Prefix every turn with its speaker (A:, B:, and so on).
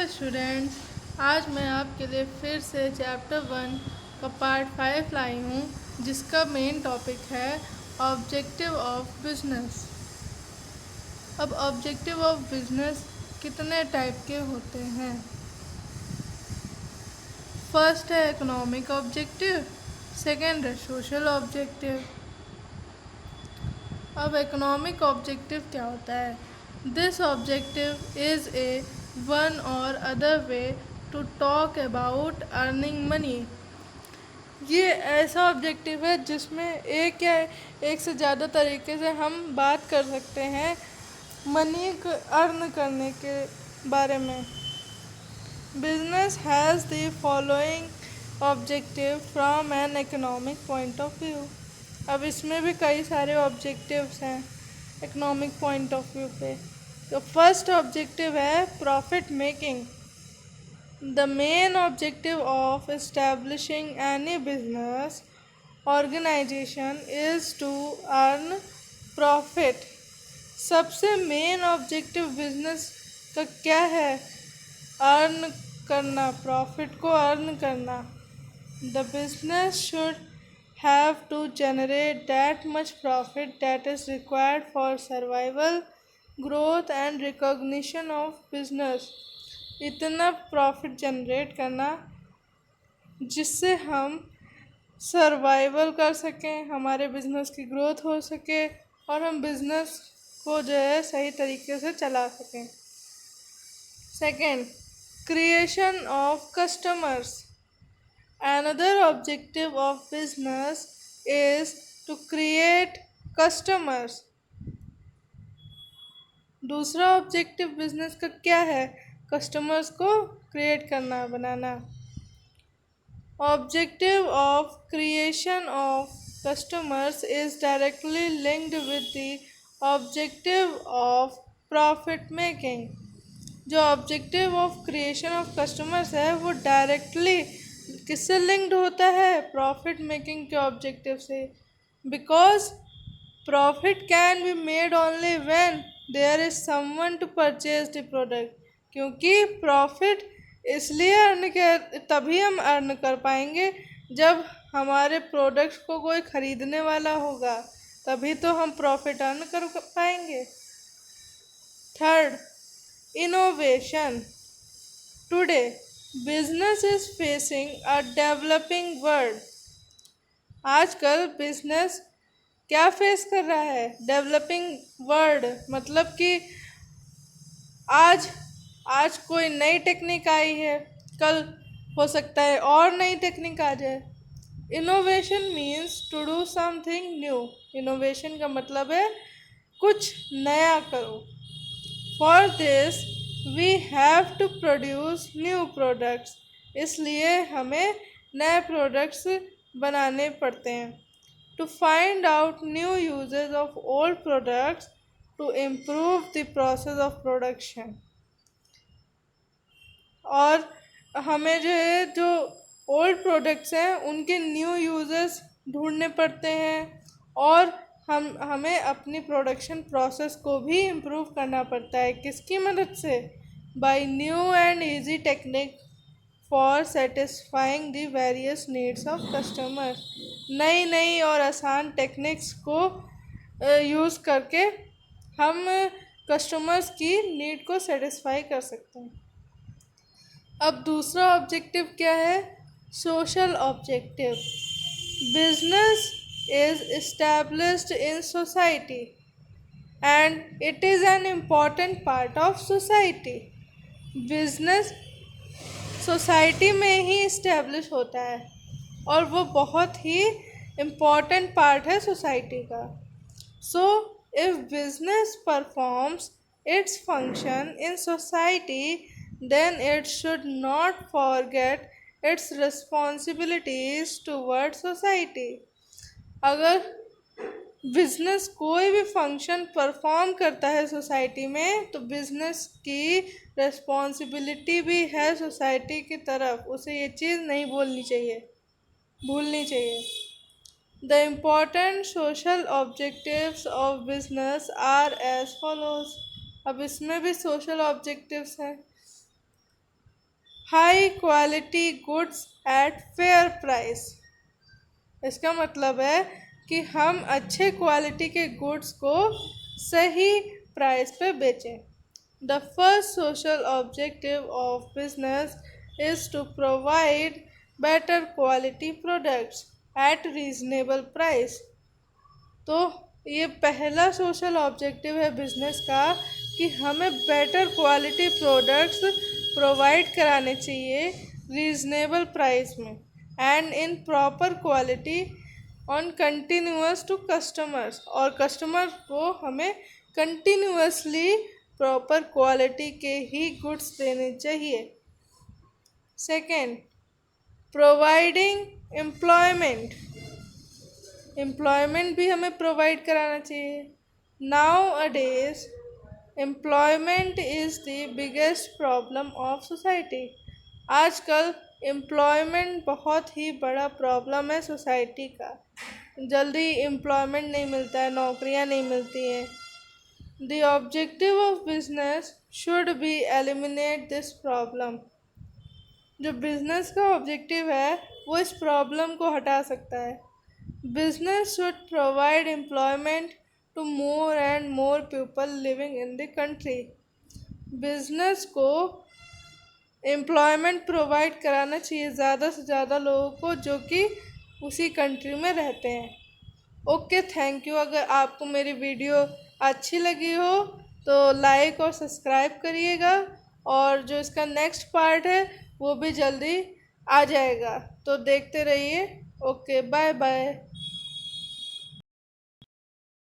A: Students, आज मैं आपके लिए फिर से चैप्टर 1 का पार्ट 5 लाई हूँ, जिसका मेन टॉपिक है ऑब्जेक्टिव ऑफ बिजनेस। अब ऑब्जेक्टिव ऑफ बिजनेस कितने टाइप के होते हैं? फर्स्ट है इकोनॉमिक ऑब्जेक्टिव, सेकेंड है सोशल ऑब्जेक्टिव। अब इकोनॉमिक ऑब्जेक्टिव क्या होता है? This objective is a one or other way to talk about earning money. ये ऐसा ऑब्जेक्टिव है जिसमें एक या एक से ज़्यादा तरीके से हम बात कर सकते हैं मनी अर्न करने के बारे में। Business has the following objective from an economic point of view. अब इसमें भी कई सारे ऑब्जेक्टिव्स हैं इकोनॉमिक पॉइंट ऑफ व्यू पे। तो फर्स्ट ऑब्जेक्टिव है profit making. The main objective of establishing any business organisation is to earn profit. सबसे मेन ऑब्जेक्टिव बिजनेस का क्या है? अर्न करना, प्रॉफिट को अर्न करना। The business should have to generate that much profit that is required for survival, growth and recognition of business। इतना profit generate करना जिससे हम सर्वाइवल कर सकें, हमारे बिजनेस की ग्रोथ हो सके और हम बिजनेस को जो है सही तरीके से चला सकें। Second, creation of customers. Another objective of business is to create customers। दूसरा ऑब्जेक्टिव बिजनेस का क्या है? कस्टमर्स को क्रिएट करना, बनाना। Objective of creation of customers is directly linked with the objective of profit making। जो objective of creation of customers है वो directly किससे लिंक्ड होता है? प्रॉफिट मेकिंग के ऑब्जेक्टिव से। Because profit can be made only when there is someone to purchase the product. क्योंकि profit इसलिए तभी हम अर्न कर पाएंगे जब हमारे प्रोडक्ट्स को कोई ख़रीदने वाला होगा, तभी तो हम प्रॉफिट अर्न कर पाएंगे। Third, innovation। Today, business is facing a developing world। आजकल बिजनेस क्या फेस कर रहा है? Developing world. मतलब कि आज आज कोई नई टेक्निक आई है, कल हो सकता है और नई टेक्निक आ जाए। Innovation means to do something new. Innovation का मतलब है कुछ नया करो। For this we have to produce new products। इसलिए हमें नए प्रोडक्ट्स बनाने पड़ते हैं। To find out new uses of old products to improve the process of production। और हमें जो है जो ओल्ड प्रोडक्ट्स हैं उनके न्यू यूजेस ढूंढने पड़ते हैं और हमें अपनी प्रोडक्शन प्रोसेस को भी इम्प्रूव करना पड़ता है। किसकी मदद से? By new and easy technique for satisfying the various needs of customer. नई नई और आसान टेक्निक्स को यूज़ करके हम कस्टमर्स की नीड को सेटिस्फाई कर सकते हैं। अब दूसरा ऑब्जेक्टिव क्या है? Social objective. Business is established in society and it is an important part of society। Business society में ही इस्टेब्लिश होता है और वो बहुत ही इम्पॉर्टेंट पार्ट है सोसाइटी का। So if business performs its function in society then it should not forget its responsibilities toward society. अगर बिजनेस कोई भी फंक्शन परफॉर्म करता है सोसाइटी में तो बिजनेस की रिस्पॉन्सिबिलिटी भी है सोसाइटी की तरफ। उसे ये चीज़ नहीं भूलनी चाहिए। The important social objectives of business are as follows. अब इसमें भी सोशल ऑब्जेक्टिव्स हैं। High quality goods at fair price. इसका मतलब है कि हम अच्छे क्वालिटी के गुड्स को सही प्राइस पे बेचें। The first social objective of business is to provide better quality products at reasonable price. तो ये पहला सोशल ऑब्जेक्टिव है बिजनेस का कि हमें बेटर क्वालिटी प्रोडक्ट्स प्रोवाइड कराने चाहिए रीजनेबल प्राइस में and in proper quality on continuous to customers, और कस्टमर को हमें कंटिन्यूअसली प्रॉपर क्वालिटी के ही गुड्स देने चाहिए। Second, providing employment. एम्प्लॉयमेंट भी हमें प्रोवाइड कराना चाहिए। नाउ अडेज employment is the biggest problem of society. आजकल एम्प्लॉयमेंट बहुत ही बड़ा प्रॉब्लम है सोसाइटी का। जल्दी एम्प्लॉयमेंट नहीं मिलता है, नौकरियां नहीं मिलती हैं। The objective of business should be eliminate this problem. जो बिजनेस का ऑब्जेक्टिव है वो इस प्रॉब्लम को हटा सकता है। Business should provide employment to more and more people living in the country. Business को एम्प्लॉयमेंट प्रोवाइड कराना चाहिए ज़्यादा से ज़्यादा लोगों को जो कि उसी कंट्री में रहते हैं। Okay, thank you. अगर आपको मेरी वीडियो अच्छी लगी हो तो लाइक और सब्सक्राइब करिएगा, और जो इसका नेक्स्ट पार्ट है वो भी जल्दी आ जाएगा, तो देखते रहिए। Okay, bye bye.